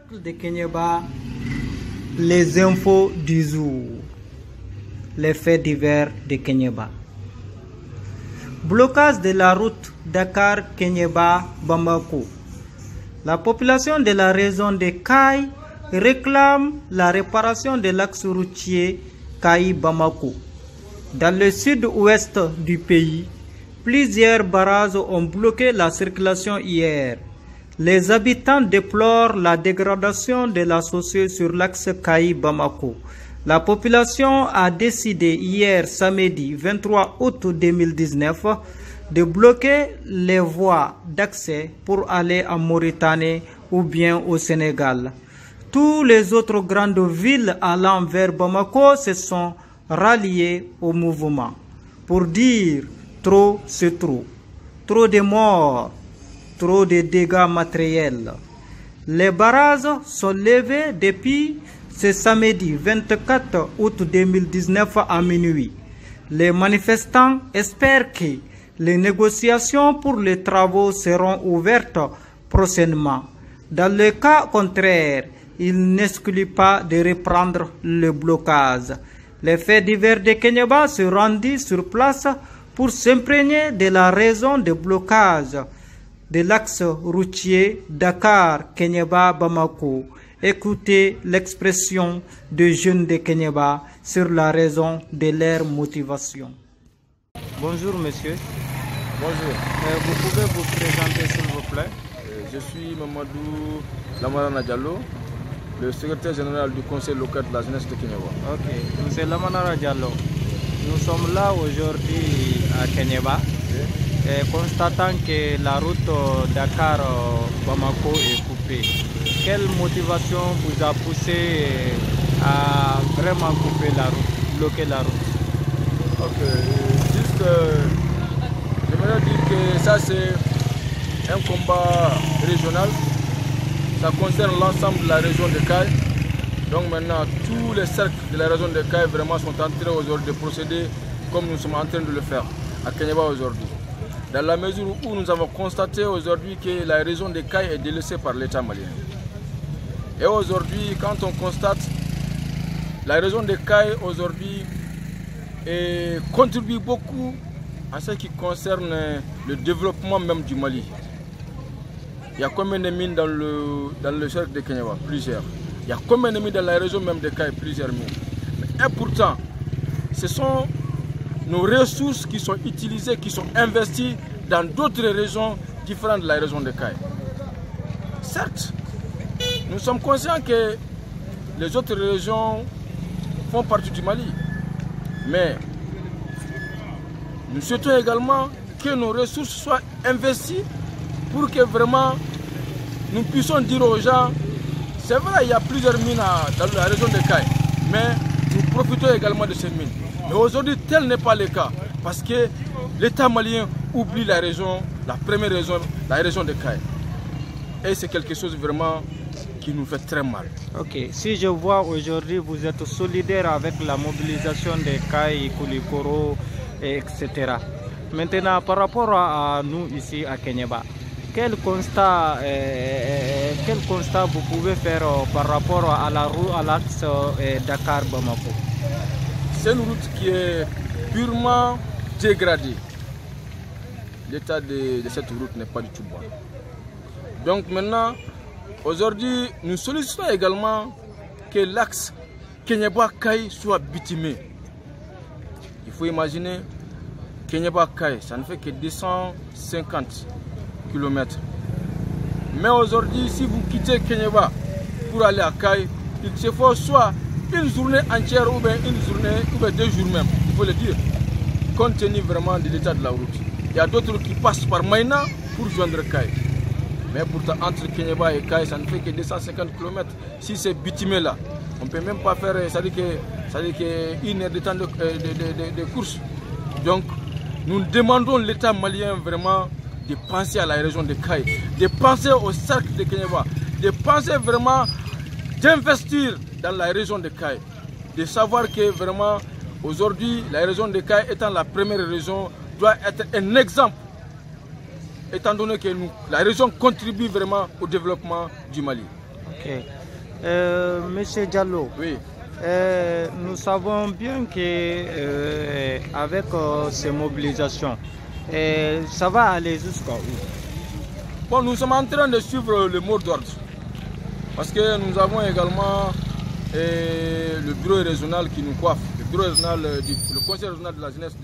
Cercle de Kéniéba, les infos du jour, les faits divers de Kéniéba. Blocage de la route Dakar-Kéniéba-Bamako. La population de la région de Kaï réclame la réparation de l'axe routier Kaï-Bamako. Dans le sud-ouest du pays, plusieurs barrages ont bloqué la circulation hier. Les habitants déplorent la dégradation de la chaussée sur l'axe Kaï-Bamako. La population a décidé hier samedi 23 août 2019 de bloquer les voies d'accès pour aller en Mauritanie ou bien au Sénégal. Toutes les autres grandes villes allant vers Bamako se sont ralliées au mouvement pour dire trop c'est trop. Trop de morts, trop de dégâts matériels. Les barrages sont levés depuis ce samedi 24 août 2019 à minuit. Les manifestants espèrent que les négociations pour les travaux seront ouvertes prochainement. Dans le cas contraire, ils n'excluent pas de reprendre le blocage. Les faits divers de Kéniéba se rendent sur place pour s'imprégner de la raison de blocage de l'axe routier Dakar-Kéniéba-Bamako. Écoutez l'expression des jeunes de Kéniéba sur la raison de leur motivation. Bonjour monsieur. Bonjour. Vous pouvez vous présenter s'il vous plaît? Je suis Mamadou Lamarana Diallo, le secrétaire général du conseil local de la jeunesse de Kéniéba. Ok, monsieur Lamarana Diallo, nous sommes là aujourd'hui à Kéniéba, constatant que la route Dakar-Bamako est coupée. Quelle motivation vous a poussé à vraiment couper la route, bloquer la route? Ok, juste, j'aimerais dire que ça c'est un combat régional. Ça concerne l'ensemble de la région de Kaï. Donc maintenant, tous les cercles de la région de Kaï vraiment sont en train aujourd'hui de procéder comme nous sommes en train de le faire à Kéniéba aujourd'hui. Dans la mesure où nous avons constaté aujourd'hui que la région de Kaï est délaissée par l'État malien. Et aujourd'hui, quand on constate la région de Kaï aujourd'hui contribue beaucoup à ce qui concerne le développement même du Mali. Il y a combien de mines dans le cercle de Kéniéba? Plusieurs. Il y a combien de mines dans la région même de Kaï? Plusieurs mines. Et pourtant, ce sont nos ressources qui sont utilisées, qui sont investies dans d'autres régions différentes de la région de Kaï. Certes, nous sommes conscients que les autres régions font partie du Mali. Mais nous souhaitons également que nos ressources soient investies pour que vraiment nous puissions dire aux gens, c'est vrai, il y a plusieurs mines dans la région de Kaï, mais nous profitons également de ces mines. Mais aujourd'hui, tel n'est pas le cas, parce que l'État malien oublie la région, la première région, la région de Kaï. Et c'est quelque chose vraiment qui nous fait très mal. Ok, si je vois aujourd'hui, vous êtes solidaire avec la mobilisation des Kaï, Koulikoro, etc. Maintenant, par rapport à nous ici à Kéniéba, quel constat vous pouvez faire par rapport à l'axe Dakar-Bamako? C'est une route qui est purement dégradée. L'état de cette route n'est pas du tout bon. Donc maintenant, aujourd'hui, nous sollicitons également que l'axe Kéniéba-Kaï soit bitumé. Il faut imaginer Kéniéba-Kaï, ça ne fait que 250 km. Mais aujourd'hui, si vous quittez Kéniéba pour aller à Kaï, il se faut soit une journée entière ou bien une journée ou bien 2 jours même, il faut le dire, compte tenu vraiment de l'état de la route. Il y a d'autres qui passent par Maïna pour joindre Kaï. Mais pourtant, entre Kéniéba et Kaï, ça ne fait que 250 km. Si c'est bitumé là, on ne peut même pas faire, ça dit que une heure de temps de course. Donc, nous demandons l'État malien vraiment de penser à la région de Kaï, de penser au cercle de Kéniéba, de penser vraiment d'investir dans la région de Kaï, de savoir que vraiment aujourd'hui la région de Kaï étant la première région doit être un exemple, étant donné que la région contribue vraiment au développement du Mali. Okay. Monsieur Diallo, Oui. Nous savons bien que avec ces mobilisations, ça va aller jusqu'à où? Bon, nous sommes en train de suivre le mot d'ordre. Parce que nous avons également le bureau régional qui nous coiffe. Le bureau régional, le conseil régional de la jeunesse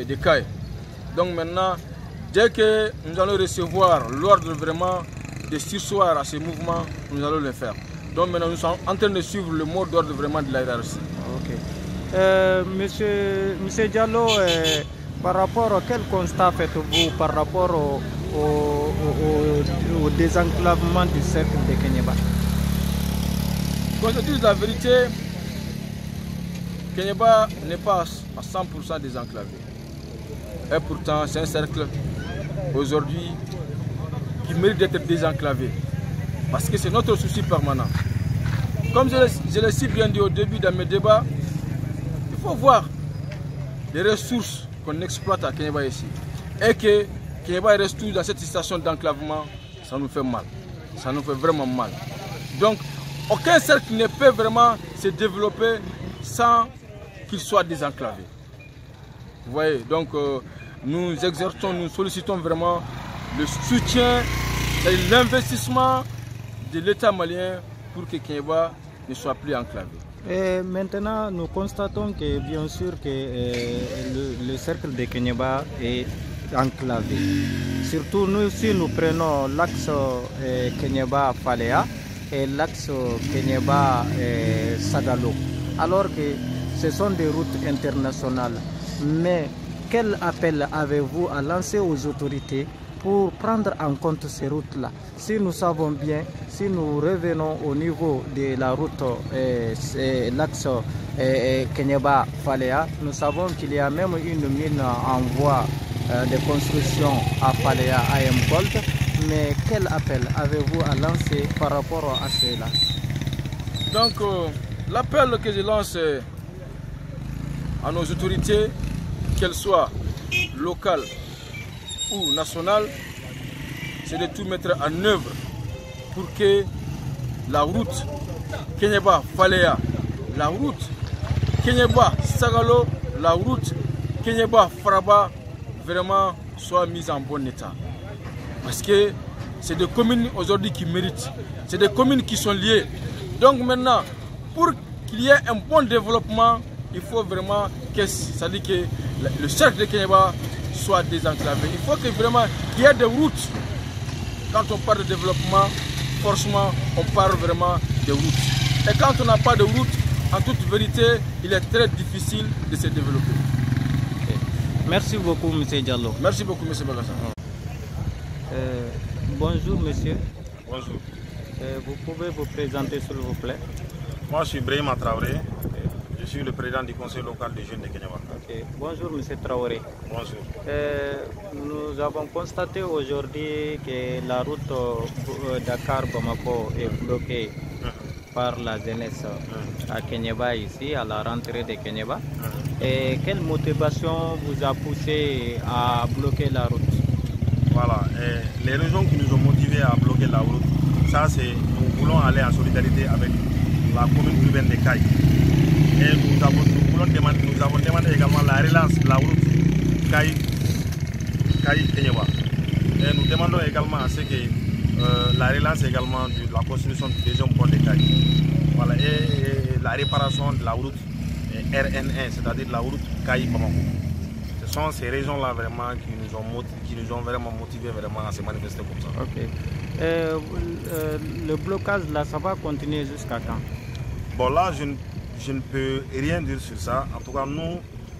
de CAI. Donc maintenant, dès que nous allons recevoir l'ordre vraiment de surseoir à ces mouvements, nous allons le faire. Donc maintenant, nous sommes en train de suivre le mot d'ordre vraiment de la hiérarchie. Ok. Monsieur Diallo, par rapport à quel constat faites-vous par rapport au désenclavement du cercle de Kéniéba? Quand je dis la vérité, Kéniéba n'est pas à 100% désenclavé. Et pourtant, c'est un cercle aujourd'hui qui mérite d'être désenclavé. Parce que c'est notre souci permanent. Comme je l'ai si bien dit au début dans mes débats, il faut voir les ressources qu'on exploite à Kéniéba ici. Et que Kéniéba reste tout dans cette situation d'enclavement, ça nous fait mal. Ça nous fait vraiment mal. Donc, aucun cercle ne peut vraiment se développer sans qu'il soit désenclavé. Vous voyez, donc nous exerçons, nous sollicitons vraiment le soutien et l'investissement de l'État malien pour que Kéniéba ne soit plus enclavé. Et maintenant, nous constatons que bien sûr que le cercle de Kéniéba est enclavé. Surtout nous, si nous prenons l'axe Kéniéba-Falea et l'axe Kéniéba-Sagalo, alors que ce sont des routes internationales. Mais quel appel avez-vous à lancer aux autorités pour prendre en compte ces routes-là? Si nous savons bien, si nous revenons au niveau de la route, l'axe Kéniéba-Falea, nous savons qu'il y a même une mine en voie de construction à Falea, à Mbold. Mais quel appel avez-vous à lancer par rapport à cela? Donc, l'appel que je lance à nos autorités, qu'elles soient locales ou nationales, c'est de tout mettre en œuvre pour que la route Kéniéba-Falea, la route Kéniéba-Sagalo, la route Kéniéba-Faraba vraiment soit mise en bon état. Parce que c'est des communes aujourd'hui qui méritent, c'est des communes qui sont liées. Donc maintenant, pour qu'il y ait un bon développement, il faut vraiment que le cercle de Kéniéba soit désenclavé. Il faut que vraiment qu'il y ait des routes. Quand on parle de développement, forcément, on parle vraiment de routes. Et quand on n'a pas de route, en toute vérité, il est très difficile de se développer. Okay. Merci beaucoup, M. Diallo. Merci beaucoup, M. Bagassa. Bonjour, monsieur. Bonjour. Vous pouvez vous présenter, s'il vous plaît? Moi, je suis Brahima Traoré. Je suis le président du conseil local des jeunes de Kéniéba. Okay. Bonjour, M. Traoré. Bonjour. Nous avons constaté aujourd'hui que la route Dakar-Bamako est bloquée par la jeunesse à Kéniéba, ici, à la rentrée de Kéniéba. Et quelle motivation vous a poussé à bloquer la route? Voilà. Et les raisons qui nous ont motivés à bloquer la route, ça c'est nous voulons aller en solidarité avec la commune urbaine de Caille. Et nous avons demandé également la relance de la route Caille-Kéniéba. Et nous demandons également à ce que la relance également de la construction du deuxième pont de Caille. Voilà. Et la réparation de la route RN1, c'est-à-dire la route Caille-Bamako. Ce sont ces raisons-là vraiment qui nous ont vraiment motivés vraiment à se manifester comme ça. Ok. Le blocage là, ça va continuer jusqu'à quand? Bon là, je ne peux rien dire sur ça. En tout cas,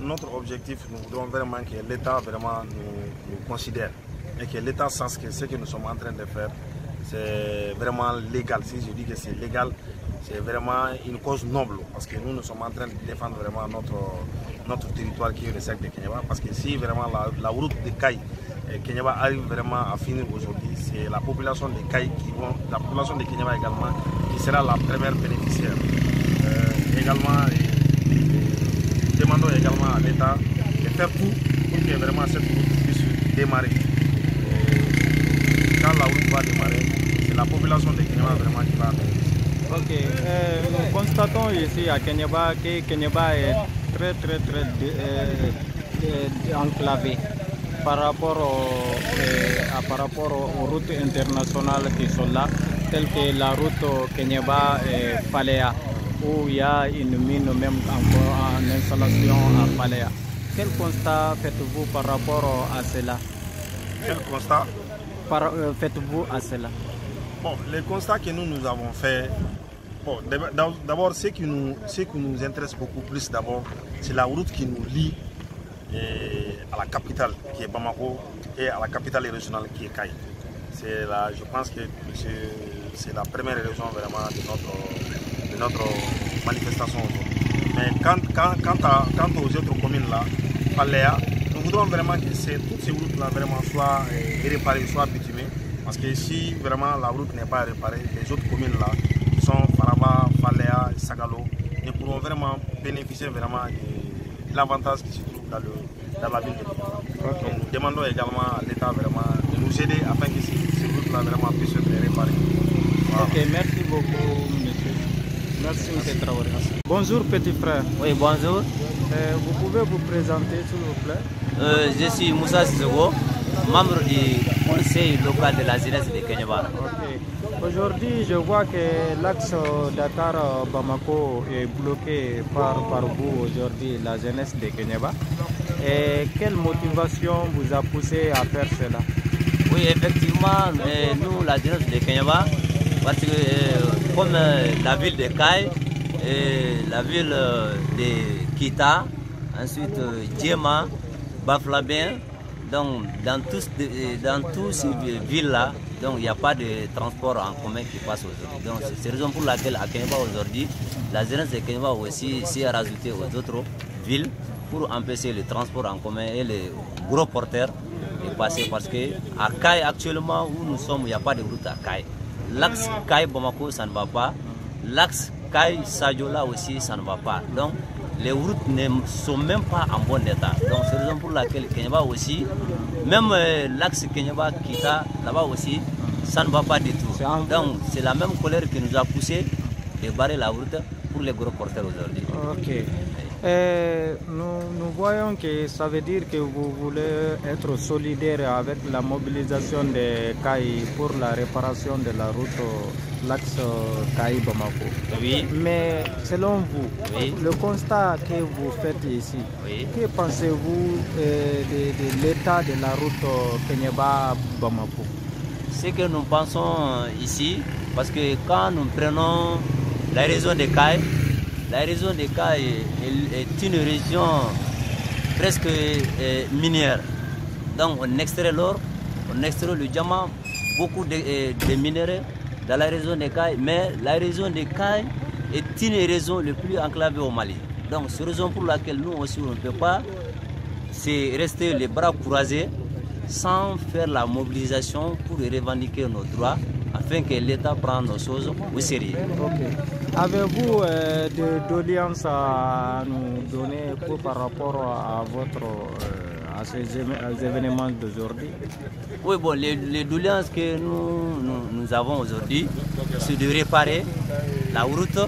notre objectif, nous voudrons vraiment que l'État vraiment nous considère et que l'État sache que ce que nous sommes en train de faire, c'est vraiment légal. Si je dis que c'est légal, c'est vraiment une cause noble parce que nous sommes en train de défendre vraiment notre territoire qui est le cercle de Kéniéba. Parce que si vraiment la route de Caille Kéniéba arrive vraiment à finir aujourd'hui, c'est la population de Caille la population de Kéniéba également qui sera la première bénéficiaire. Également, nous demandons également à l'État de faire tout pour que vraiment cette route puisse démarrer. Quand la route va démarrer, c'est la population de Kéniéba vraiment qui va bénéficier. Ok, nous constatons ici à Kéniéba que Kéniéba est très enclavé par rapport aux routes internationales qui sont là, telles que la route Kéniéba-Faléa, où il y a une mine même encore en installation à Faléa. Quel constat faites-vous par rapport à cela? Quel constat faites-vous à cela? Bon, les constats que nous avons fait, bon, d'abord ce qui nous intéresse beaucoup plus d'abord, c'est la route qui nous lie à la capitale qui est Bamako et à la capitale régionale qui est Kaï. Je pense que c'est la première raison vraiment de notre manifestation aujourd'hui. Mais quant aux autres communes là, Faléa, nous voudrons vraiment que toutes ces routes là vraiment soient réparées, soient bitumées. Parce que si vraiment la route n'est pas réparée, les autres communes là, qui sont Faraba, Faléa, Sagalo, ne pourront vraiment bénéficier vraiment de l'avantage qui se trouve dans la ville de Kéniéba. Okay. Nous demandons également à l'État vraiment de nous aider afin que ces routes là vraiment puissent être réparées. Voilà. Ok, merci beaucoup monsieur. Merci monsieur Traoré. Bonjour petit frère. Oui, bonjour. Vous pouvez vous présenter s'il vous plaît? Je suis Moussa Sissoko, membre du conseil local de la jeunesse de Kéniéba. Okay. Aujourd'hui, je vois que l'axe Dakar-Bamako est bloqué par vous aujourd'hui, la jeunesse de Kéniéba. Et quelle motivation vous a poussé à faire cela? Oui, effectivement, nous, la jeunesse de Kéniéba, parce que comme la ville de Kaï, la ville de Kita, ensuite Djema, Baflabien, donc dans toutes ces villes-là, donc il n'y a pas de transport en commun qui passe aujourd'hui. Donc c'est la raison pour laquelle à Kéniéba aujourd'hui, la jeunesse de Kéniéba aussi s'est rajoutée aux autres villes pour empêcher le transport en commun et les gros porteurs de passer, parce que à Kaï actuellement où nous sommes, il n'y a pas de route à Kaï. L'axe Kaï-Bamako, ça ne va pas. L'axe Kaï-Sadiola aussi, ça ne va pas. Donc les routes ne sont même pas en bon état. Donc c'est la raison pour laquelle Kéniéba aussi, même l'axe Kéniéba-Kita, là-bas aussi, ça ne va pas du tout. Donc c'est la même colère qui nous a poussé de barrer la route pour les gros porteurs aujourd'hui. Ok. Nous voyons que ça veut dire que vous voulez être solidaire avec la mobilisation de Kaï pour la réparation de la route l'axe Kaï-Bamako. Oui. Mais selon vous, oui, le constat que vous faites ici, oui, que pensez-vous de l'état de la route Kéniéba-Bamako? Ce que nous pensons ici, parce que quand nous prenons la région de Kaï, la région de Kaï est une région presque minière. Donc on extrait l'or, on extrait le diamant, beaucoup de minéraux dans la région de Kaï, mais la région de Kaï est une région la plus enclavée au Mali. Donc c'est la raison pour laquelle nous aussi on ne peut pas rester les bras croisés sans faire la mobilisation pour revendiquer nos droits, afin que l'État prenne nos choses au sérieux. Okay. Avez-vous des doléances à nous donner par rapport à ces événements d'aujourd'hui? Oui, bon, les doléances que nous avons aujourd'hui, c'est de réparer la route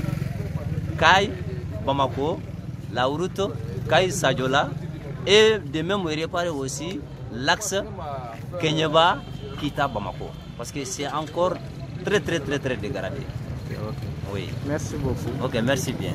Kaï-Bamako, la route Kaï-Sadiola, et de même réparer aussi l'axe Kéniéba-Kita-Bamako. Parce que c'est encore très dégradé. Okay. Oui. Merci beaucoup. Ok, merci bien.